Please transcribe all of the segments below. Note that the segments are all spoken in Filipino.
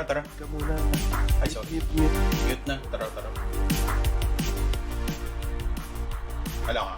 Tara. Ka muna. Ay, sorry. Mute. Mute na. Tara. Hala nga.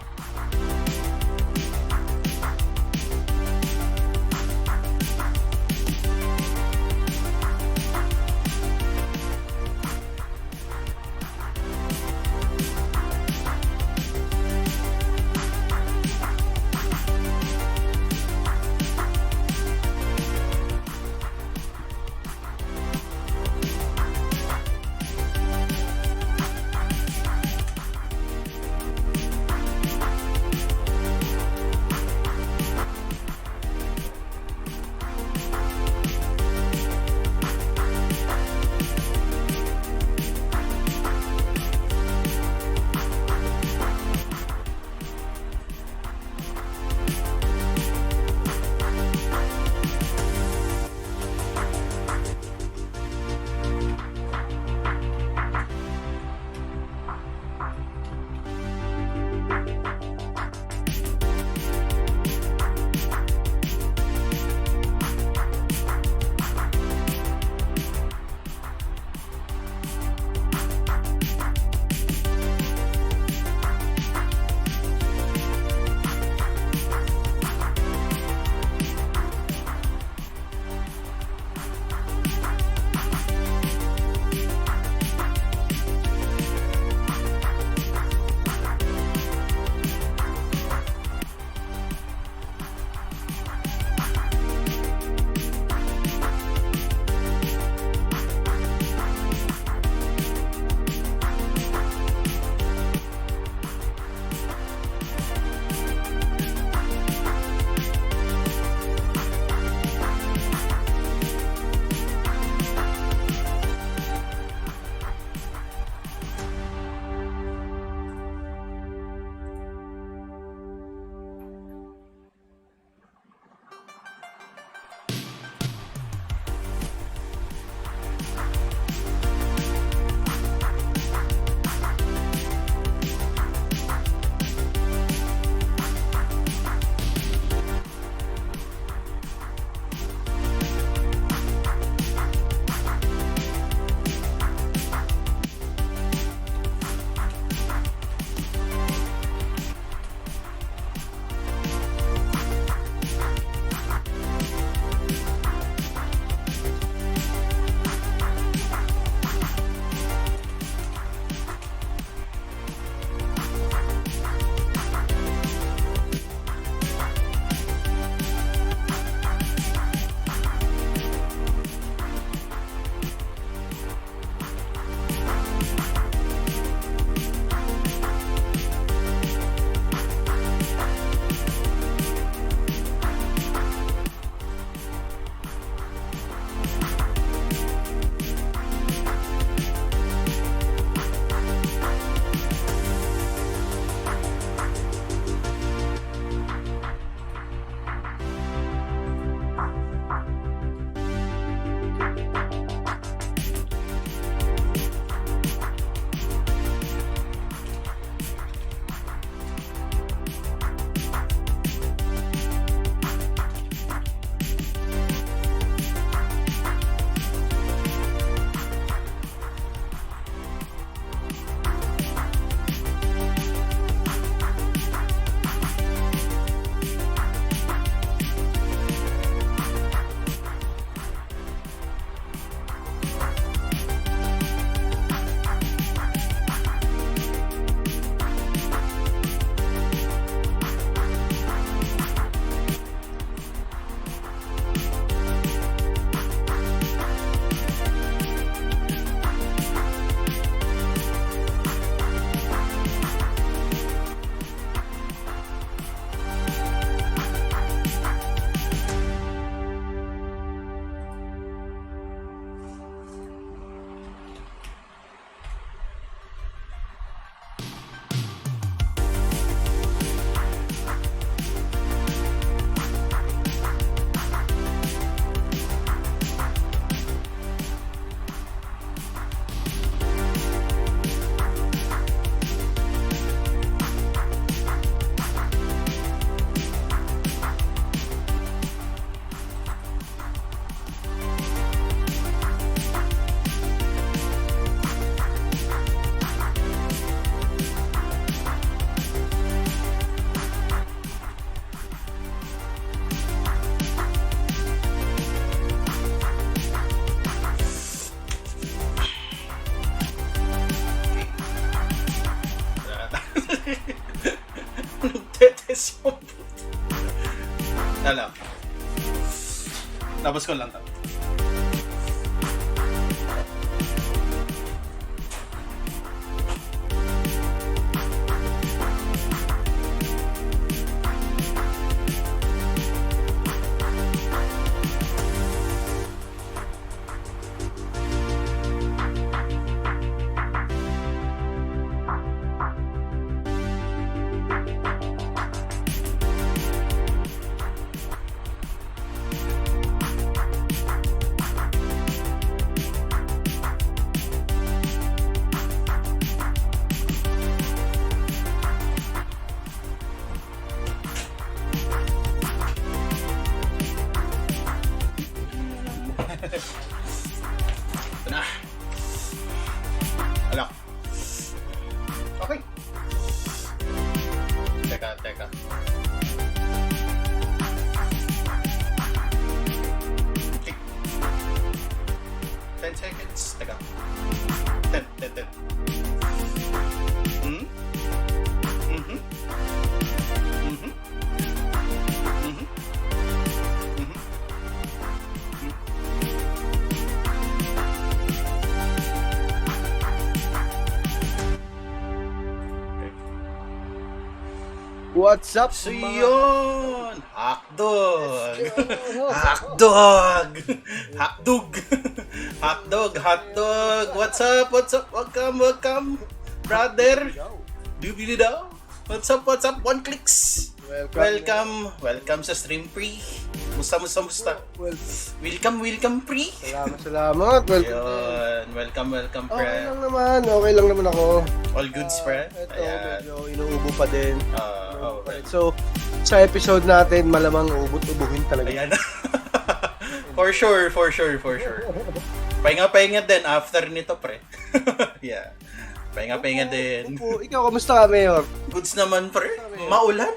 Tapos ko lang to. Ito na. Alak. Okay. Teka. Tick. 10 seconds. Teka. 10. Hmm? Mhm. Mhm. Mhm. Mhm. What's up? So yun! Hotdog! Hotdog! Hotdog! What's up? Welcome! Brother! Dubili daw! What's up? One clicks! Welcome sa stream pre. Musta? Welcome pre. Salamat. Welcome Okay pre. lang naman ako. All goods pre. Ito, Ayan. medyo inuubo pa din. Okay. So, sa episode natin, malamang ubuhin talaga. Ayan. For sure. Pahinga din after nito pre. Yeah. Pahinga din. Ikaw, kamusta ka, Mayor? Goods naman pre. Maulan.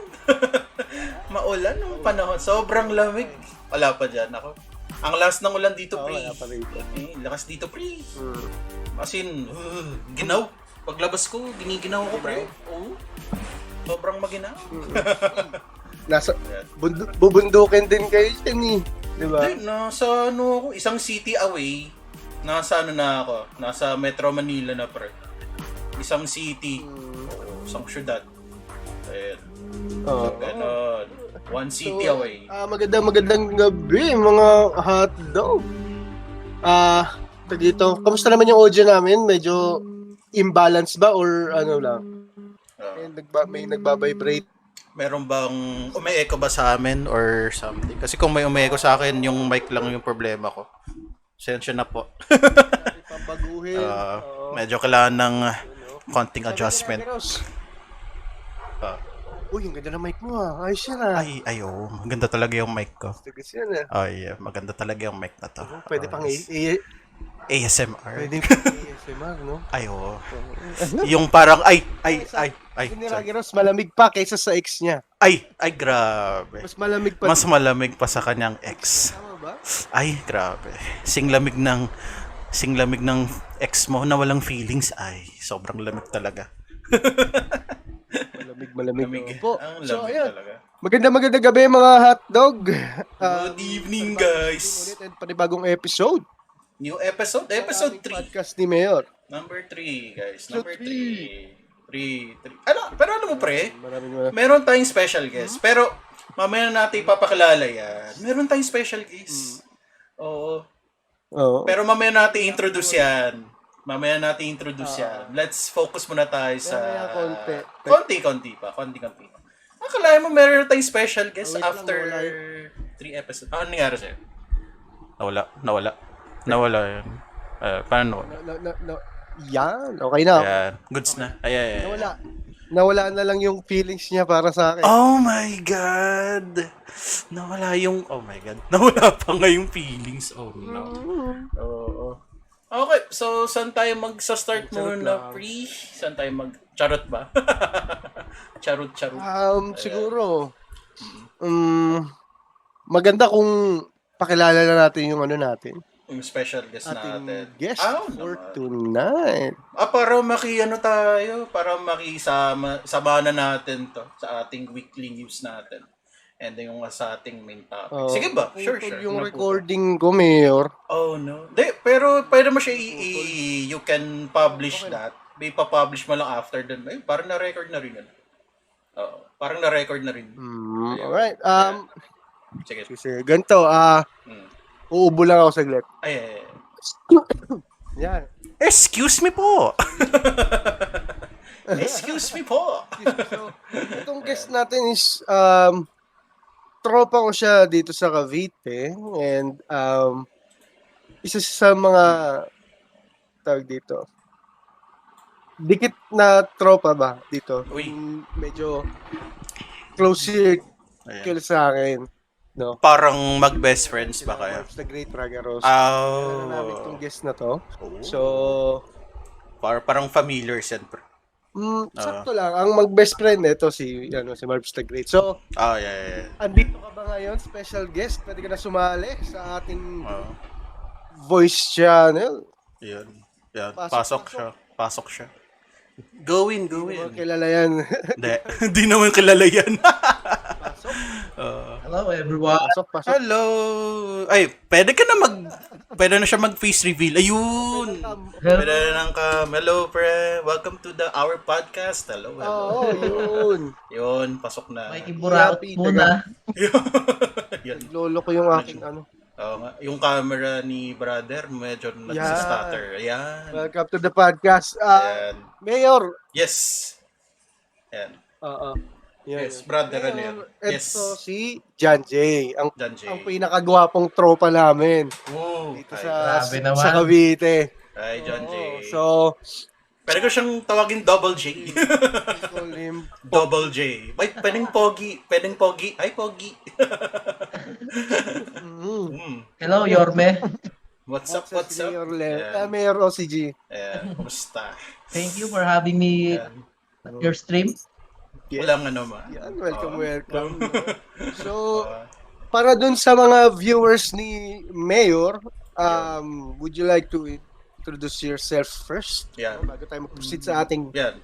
Maulan ng panahon. Sobrang lamig. Wala pa dyan ako. Ang last ng ulan dito pre. Wala pa rin. Lakas dito pre. As in, ginaw. Paglabas ko, giniginaw ko pre. Oo. Sobrang maginaw. Nasa, bubundukin din kayo dyan eh. Diba? Ay, nasa ano ako, isang city away. Nasa ano na ako. Nasa Metro Manila na pre. Isang city. Isang syudad. Ayan. Ganon. One city away. Magandang gabi, mga hotdog. Dito, kamusta naman yung audio namin? Medyo imbalance ba or ano lang? May nagba-vibrate. Meron bang umi-echo ba sa amin or something? Kasi kung may umi-echo sa akin, yung mic lang yung problema ko. Sensya na po. Pampaguhin. Medyo kailangan ng konting adjustment. Uy, ang ganda ng mic mo ah. Ayos yan ah. Ayo, maganda talaga yung mic ko. Tigas yan ah. Ay, maganda talaga yung mic na to. Pwede pang ASMR. Pwede pang ASMR, no? Ayo. Yung parang ay. Ni Rocky Ross, malamig pa kaysa sa ex niya. Ay, grabe. Mas malamig pa. Mas malamig pa sa kanyang ex. Tama ba? Ay, grabe. Singlamig ng ex mo na walang feelings. Ay, sobrang lamig talaga. Malamig. Po. Ang So, lamig ayun. talaga. Maganda gabi mga hotdog. Good evening, guys. Ulit and panibagong episode. New episode? Episode 3. Podcast ni Mayor. Number 3, guys. So, Number 3. 3. Pero alam mo, pre? Maraming Meron tayong special guest. Pero, mamaya na natin ipapakilala yan. Meron tayong special guest. Oo. Pero mamaya natin introduce yan. Let's focus muna tayo sa... Konti pa. Akalain mo meron tayong special guest after 3 episodes. Ano nangyari sa'yo? Nawala yun. Paano? Yan. Okay na. Ayan. Goods na. Ayan. Nawala na lang yung feelings niya para sa akin. Oh my God! Oh my God. Nawala pa nga yung feelings. Oh no. Oo. Okay, so saan tayo magsa-start muna, pre? Saan tayo charot ba? Charot. Siguro. Maganda kung pakilala na natin yung ano natin. Yung special guest natin. Guest for tonight. Para para makisama na natin to sa ating weekly news natin. And then yung sa ating main topic. Oh, Sige ba? Sure. yung Ano po to? recording ko, Mayor. Oh, no. Pero pwede mo siya you can publish Okay. that. May pa-publish mo lang after dun. Ay, parang na-record na rin yun. Oo. Parang na-record na rin. Ayun. Alright. Sige. Sige, ganito. Mm. Uubo lang ako saglit. Ay. Yan. Excuse me po. Excuse me po. So, itong guest natin is tropa ko siya dito sa Cavite and isa sa mga tawag dito. Dikit na tropa ba dito? Uy. Medyo close Ayan. kill sa akin. No? Parang mag-best friends ba kayo? The Great Ragaros. Ano namin Oh. itong guest na to. Oh. So, Parang familiar yan. sakto lang. Ang mag-best friend ito si Marv's the Great. So, Yeah. andito ka ba ngayon? Special guest? Pwede ka na sumali sa ating Oh. voice channel. Yun. Yan. Pasok, Pasok siya. Go in. Hindi mo kilala yan. Hindi. Hindi naman kilala yan. Pasok. Hello everyone. Pasok. Hello. Ay, pwede na siya mag-face reveal. Ayun. Pwede na ng hello, pre. Welcome to our podcast. Hello. Oo, yun. Yun, pasok na. May iburaot Happy muna. Yun. Lolo ko yung aking Oo nga. Yung camera ni brother, medyo nagsistutter. Ayan. Welcome to the podcast. Ayan. Mayor. Yes. Ayan. Oo. Yan. Yes, brother, ano yan? Yes. Ito si John J. Ang John J. pinakagwapong tropa namin Oh, dito ay, grabe naman. sa Cavite. ay, John J. Oo, so, Pwede ko siyang tawagin Double J. call him Double J. Ay, pwedeng Pogi. Ay, Pogi. Hello Yorme. What's up? Mayor OCG. Ayan, kumusta? Thank you for having me Ayan. at your stream. Walang ano ma. Yan, welcome. So, Uh, para dun sa mga viewers ni Mayor, would you like to introduce yourself first? Yeah. Bago tayo mag-proceed sa ating Yan.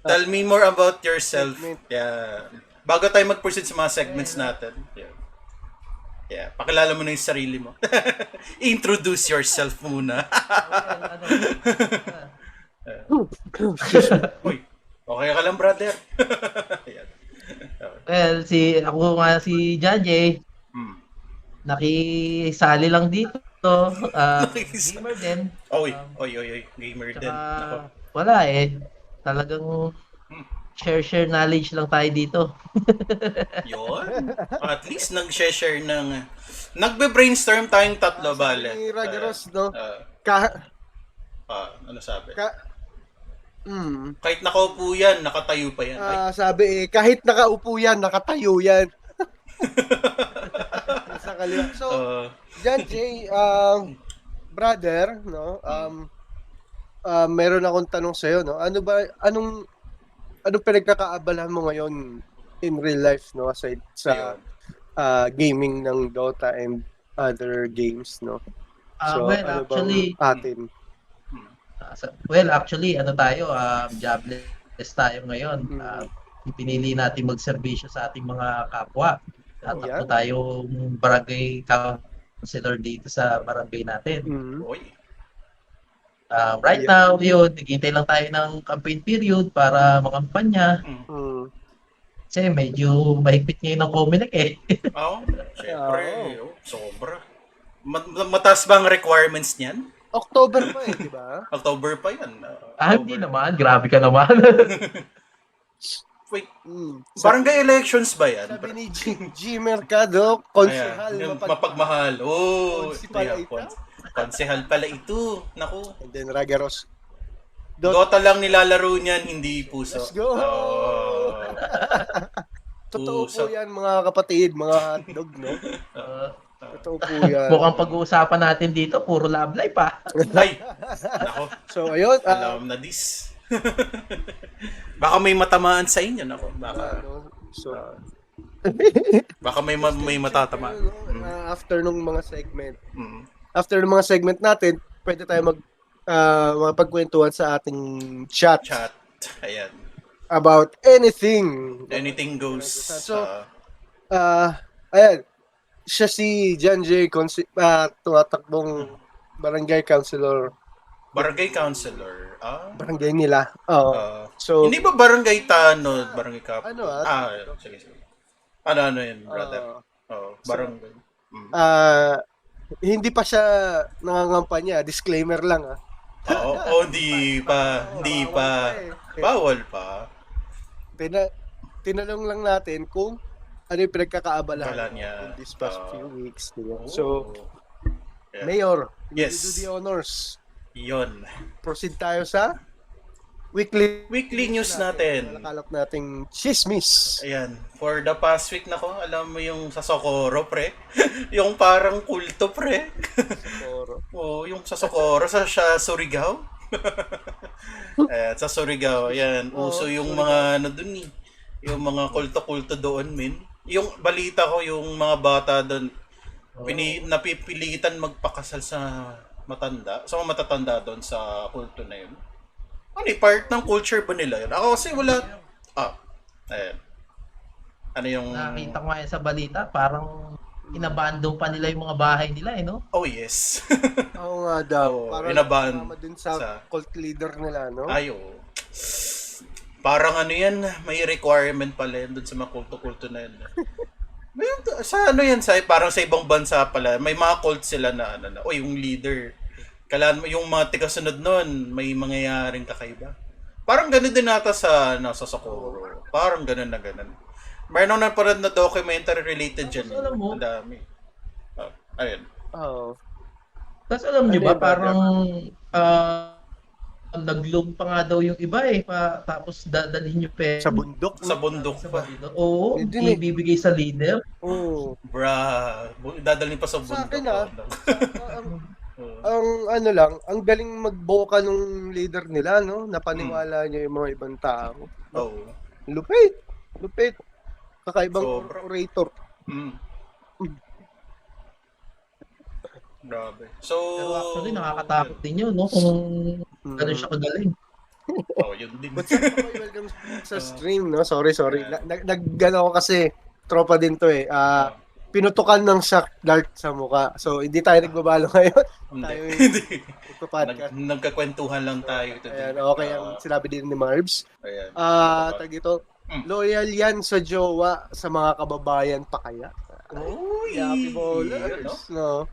Tell me more about yourself. Segment. Yan. Bago tayo mag-proceed sa mga segments natin. Yan. Yeah, pakilala mo na yung sarili mo. Introduce yourself muna. Uy, okay ka lang, brother. Yan. Well, ako nga si Janje. Hmm. Nakisali lang dito. Gamer din. Oy, gamer din. Nako. Wala talagang share knowledge lang tayo dito. Yun. At least nag-share ng nagbe-brainstorm tayong tatlo, bale. ni Ragaros, no? Ano sabi? Kahit nakaupo yan, nakatayo pa yan. Ay, Sabi kahit nakaupo yan, nakatayo yan. Sa kaliwa. So, John J, brother, no? Meron akong tanong sa'yo, no? Anong pinagkakaabalahan mo ngayon in real life, no? Aside sa gaming ng Dota and other games, no? So, Well, ano actually, bang atin? tayo, jobless tayo ngayon. Pinili natin magserbisyo sa ating mga kapwa. Tatakbo tayong barangay councilor dito sa barangay natin. oy. Right now, yun, naghihintay lang tayo ng campaign period para makampanya. Kasi medyo mahigpit ngayon ng Comelec Oo, syempre. Sobra. Mataas ba ang requirements niyan? October pa di ba? October pa yan. Hindi naman. Grabe ka naman. Wait, barangay elections ba yan? Sabi ni G Mercado, konsehal, Ayan, mapagmahal. Oh, Konsehal ito? Konsehal pala ito. Naku. And then Ragaros. Dota lang nilalaro niyan, hindi puso. Let's go! Totoo Puso. po yan mga kapatid, mga hotdog, no? Totoo po yan. Mukhang pag-uusapan natin dito, puro love life Ay, nako. So, ayun. Alam na this. Baka may matamaan sa inyo, nako. Baka may matatamaan. After nung mga segment. Mm. After ng mga segment natin, pwede tayo mapagkwentuhan sa ating chat Ayan. about anything. Anything goes. So, Ayan, siya si John J. tumatakbong barangay councilor, Barangay councilor. barangay nila. Oo. So, Hindi ba barangay tanod, barangay kap? Ano, Sige, sige. Ano yun, brother? Barangay. hindi pa siya nangangampanya. Disclaimer lang, Hindi pa. Bawal pa. Tinanong lang natin kung ano yung Wala pinagkakaabalahan niya. in these past few weeks. Diba? Oh. So, Yeah. Mayor, Yes. you do the honors. Yon. Proceed tayo sa weekly News natin. Nalakalap nating chismis. Ayan. For the past week na ko, alam mo yung sa Socorro, pre. Yung parang kulto, pre. Yung sa Socorro, sa Surigao. Ayan, sa Surigao, ayan. Uso yung mga ano dun eh. Yung mga kulto-kulto doon, min. Yung balita ko, yung mga bata doon, napipilitan magpakasal sa matanda. Sa mga matatanda doon sa kulto na yun. Ano part ng culture ba nila yun? Ako kasi wala. Ayan. Ano yung... Nakita ko nga yan sa balita, parang inabandon pa nila yung mga bahay nila, no? Oh, yes. Oo nga daw. Parang inabahan din sa cult leader nila, no? Oo. Parang ano yan, may requirement pala yun dun sa mga kulto-kulto na yun. Sa ano yan, parang sa ibang bansa pala, may mga cult sila na yung leader. Kailangan mo yung mga tigasunod nun, may mangyayaring kakaiba. Parang ganun din nata sa Socorro. Parang ganun na ganun. Mayroon na parang na documentary related dyan. Alam mo, ang dami. Ayun. Tapos alam niyo ba, Ano parang nag-loan pa nga daw yung iba tapos dadalhin yung pera. Sa bundok. Sa bundok pa. Oo, ibibigay sa leader. Oo. Dadalhin pa sa bundok. Sa akin ang ano lang, ang galing magboka nung leader nila, no? Napaniwala niya yung mga ibang tao. Oo. Lupit. Kakaibang orator. Grabe. So, Pero actually, nakakatakot din yun, no? Kung gano'n siya kagaling. Yun din. What's up, welcome sa stream, no? Sorry. Nag-gano ko kasi, tropa din to eh. Pinutukan ng shock dart sa mukha. So, hindi tayo nagbabalo ngayon. Tayo Hindi. podcast. Nagkakwentuhan lang tayo. Ayan, okay ang sinabi din ni Marbs. Ayan. Tag ito, loyal yan sa jowa, sa mga kababayan pa kaya. Uy! Happy ballers, no?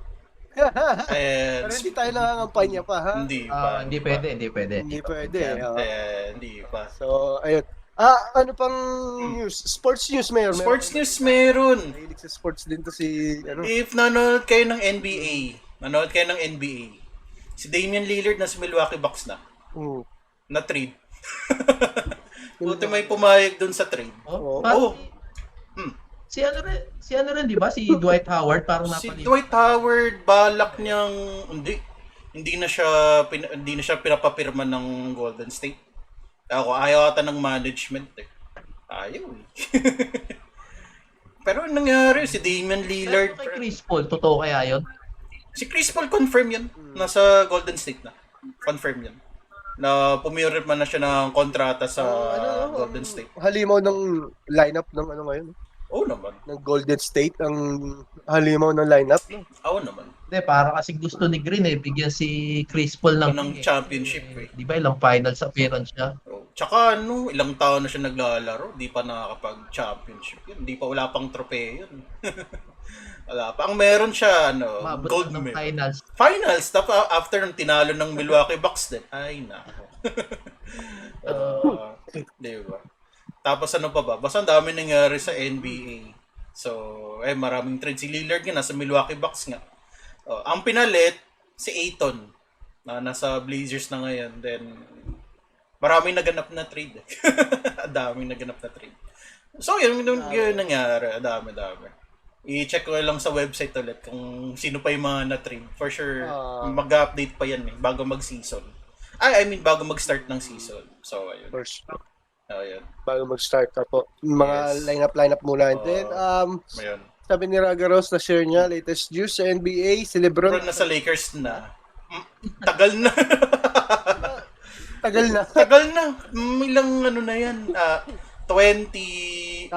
Pero hindi tayo nangangampanya pa, ha? Hindi pa. Hindi pwede. Hindi pwede. Hindi pa. So, ayun. Ano pang news? Sports news, Mayor. Sports news meron. Mahilig sa sports din to si, If nanonood kayo ng NBA, si Damian Lillard na sa Milwaukee Bucks na. Na-trade. Buti may pumayag dun sa trade. Si ano rin, di ba? Si Dwight Howard, parang Si napalit. Dwight Howard, balak niyang, hindi na siya pinapapirma ng Golden State. Ayaw ata ng management eh. Ayaw eh. Pero anong nangyari, si Damian Lillard. Pero kay Chris Paul, totoo kaya yun? Si Chris Paul confirm yan. Nasa Golden State na. Confirm yan. Na pumirma na siya ng kontrata sa Golden State. Halimaw ng lineup ng ngayon. Oo naman. Ng Golden State, ang halimaw ng lineup. Oo naman. Hindi, para kasi gusto ni Green bigyan si Chris Paul ng championship eh. Di ba ilang finals appearance siya? Tsaka ilang taon na siya naglalaro, di pa nakakapag-championship yun. Di pa wala pang tropeo yun. Wala pa. Ang meron siya, gold medal. Finals. Tapos after ng tinalo ng Milwaukee Bucks din. Ay, nako. Di ba? Tapos ano pa ba? Basta ang dami nangyari sa NBA. So, maraming trade. Si Lillard nga, nasa Milwaukee Bucks nga. Ang pinalit, si Ayton. Na nasa Blazers na ngayon. Then, maraming naganap na trade. Daming naganap na trade. So, yun nangyari. Dami. I-check ko lang sa website ulit kung sino pa yung mga na-trade. For sure, mag-update pa yan bago mag-season. Bago mag-start ng season. So, ayun. First. Ayun. Bago mag-start po. Mga lineup muna. And then, ayun. sabi ni Raga Rose na share niya, latest news sa NBA, si LeBron. LeBron nasa Lakers na. Tagal na. Tagal na. Ilang na yan. 2019.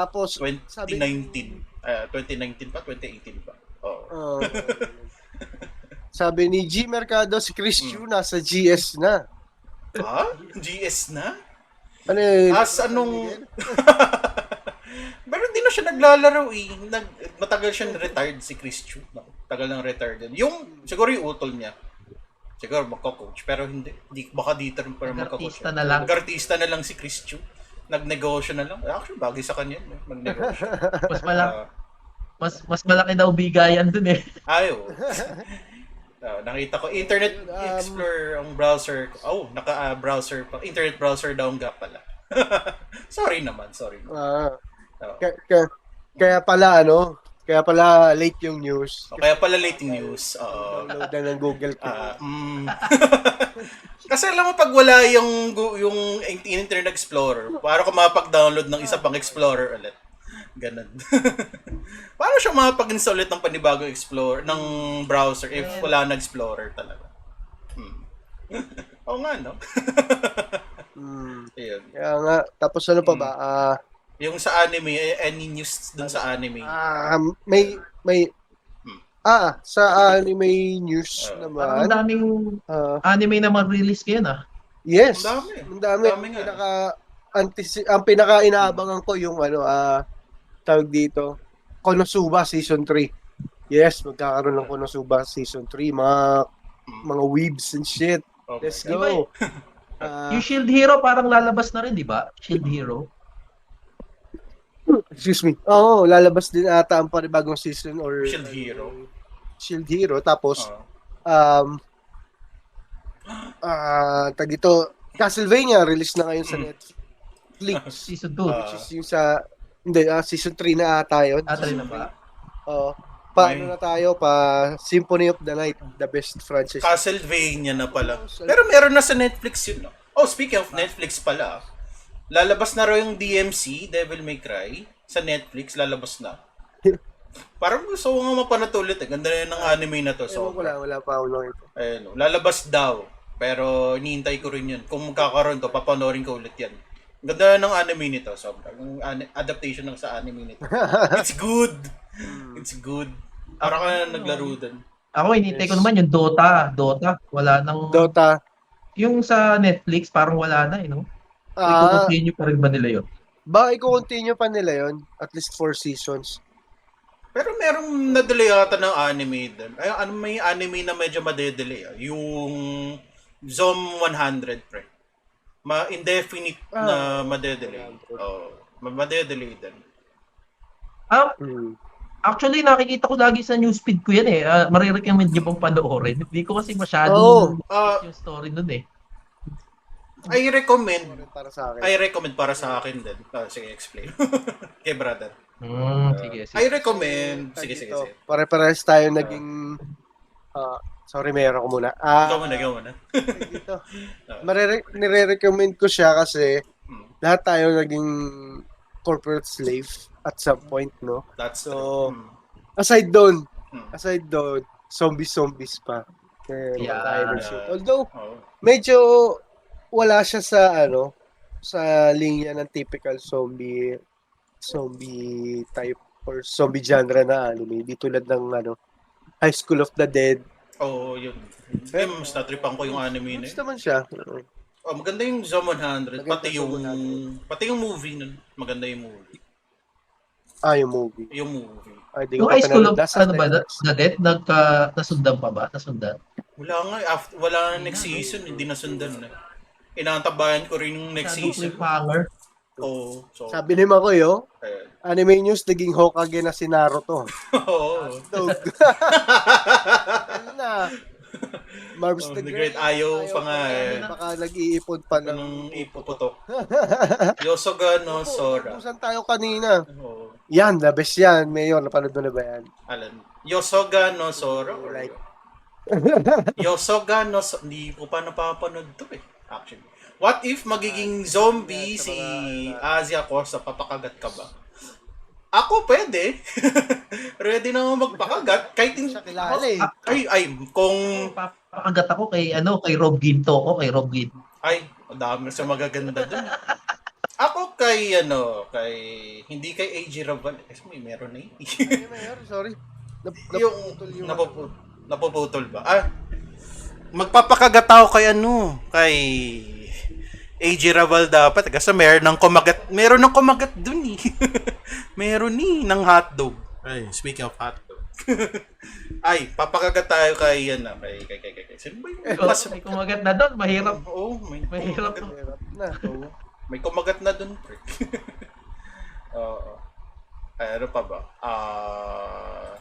2019 pa, 2018 pa. Oo. Oh. Sabi ni G Mercado, si Chris Chu nasa GS na. Ha? GS na? Ano yun? As anong... Pero hindi na siya naglalaro eh. Matagal siya retired si Chris Chu. Tagal nang retired din. Siguro yung utol niya. Siguro magko-coach. Pero hindi baka dito rin para magko-coach. Nag-artista na lang. Nag-artista na lang si Chris Chu. Nagnegosyo na lang. Actually, bagay sa kanya. Magnegosyo. Mas malaki daw bigayan dun eh. Ayo. Nakita ko Internet Explorer ang browser. Naka-browser pa. Internet browser down nga pala. Sorry naman. Kaya pala late yung news. Kaya pala late yung news. Download na ng Google Chrome. Kasi alam mo pag wala yung Internet Explorer, para ka makapag-download ng isa pang Explorer ulit. Ganun. Paano siya makapag-install ulit ng panibagong Explorer ng browser if wala na Explorer talaga? Oo nga, no? Ayun. Kaya nga, tapos ano pa ba? Yung sa anime, any news dun sa anime? Sa anime news Parang naman. ang daming anime na mag-release ngayon ah. Yes. Ang dami. dami nga. Ang pinaka-inaabangan ko yung tawag dito, Konosuba Season 3. Yes, magkakaroon ng Konosuba Season 3. Mga weebs and shit. Okay. Let's go. Yung Shield Hero parang lalabas na rin, di ba? Shield Hero. Excuse me. Oo, lalabas din ata ang panibagong season or Shield Hero. Shield Hero. Tapos, tag dito, Castlevania release na ngayon sa Netflix. Season 2. Which is yung season 3 na ata yun. Try na ba? Oo. Na tayo? Symphony of the Night, the best franchise. Castlevania na pala. Pero meron na sa Netflix yun, no? Oh, speaking of Netflix pala, lalabas na raw yung DMC, Devil May Cry, sa Netflix, lalabas na. Parang gusto ko nga mapanood ulit eh. Ganda na yun ng anime na to. So, Wala pa ako lang ito. ayun, lalabas daw. Pero hinihintay ko rin yun. Kung magkakaroon to, papanoorin ko ulit yan. Ganda ng anime nito, sobra. Yung adaptation ng sa anime nito. It's good. It's good. Para ka na naglaro dun. Ako, inintay ko naman yung Dota. Wala nang... Dota. Yung sa Netflix, parang wala na, no? I-continue pa rin ba nila yun? I-continue pa nila yun. At least 4 seasons. Pero merong na-delay ata ng anime dun. May anime na medyo madedelay. Yung Zom 100, pre. Indefinite na madedelay. Madedelay din. Actually, nakikita ko lagi sa newsfeed ko yan eh. Marirecommend niyo pang panoorin. Hindi ko kasi masyadong yung story nun eh. I recommend para sa akin. para sa akin din. Sige, explain. Kay brother. Sige. I recommend. Sige. Pare-parehas tayo naging... sorry, meron ko muna. Ikaw muna. Dito. Nire-recommend ko siya kasi lahat tayo naging corporate slave at some point, no? That's so, true. Aside doon, zombies pa. Although, medyo wala siya sa sa linya ng typical zombie type or zombie genre na anime. Di tulad ng High School of the Dead. Yun. Mas natripan ko yung anime na yun. Gusto naman siya. Maganda yung Zom 100. Maganda Pati yung movie nun. Maganda yung movie. Yung movie. Yung High School of the Dead, nasundan pa ba? Nasundan? Wala nga. Wala na next season. Hindi nasundan na. Inaantabayan ko rin yung next season. Cliffhanger. So, sabi ni Makoy, anime news, naging Hokage na si Naruto. Ayun na. Marbs the Great. Ayaw pa nga eh. Baka nag-iipon pa ng ipuputok. Yosoga no Sora. Usan tayo kanina. Yan, the best yan. Mayor, napanood mo na ba yan? Alan. Yosoga no Sora? Yosoga no Sora. Hindi ko pa napapanood to eh. Actually. What if magiging zombie si Asia Costa, papakagat ka ba? Ako pwede. Ready na magpakagat kahit hindi siya kilala eh. Kung papakagat ako kay Rob Ginto ko, kay Rob Ginto. Ay, dami sa magaganda dun. Ako kay hindi kay AJ Raval. Meron na eh. Sorry. Yung napuputol ba? Magpapakagat ako kay AJ Raval dapat kasi meron ng kumagat dun eh. Meron ng hotdog. Ay, speaking of hotdog. Ay, papakagat tayo kay sino ba yung May kumagat na doon, mahirap. Oo, Mahirap. Hirap na. Oo. May kumagat na dun, pre. Oo. Ay, ano pa ba?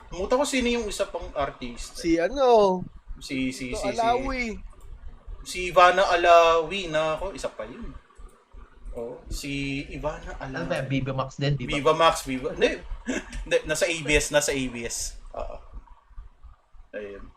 Tumuta ko sino yung isa pang artist. Si Alawi. Si Ivana Alawi na ako, isa pa yun. Oh, si Ivana Ano ba Alawi. yan? Viva Max din, di ba? Viva Max. Hindi, nasa ABS. Oo. Ayun.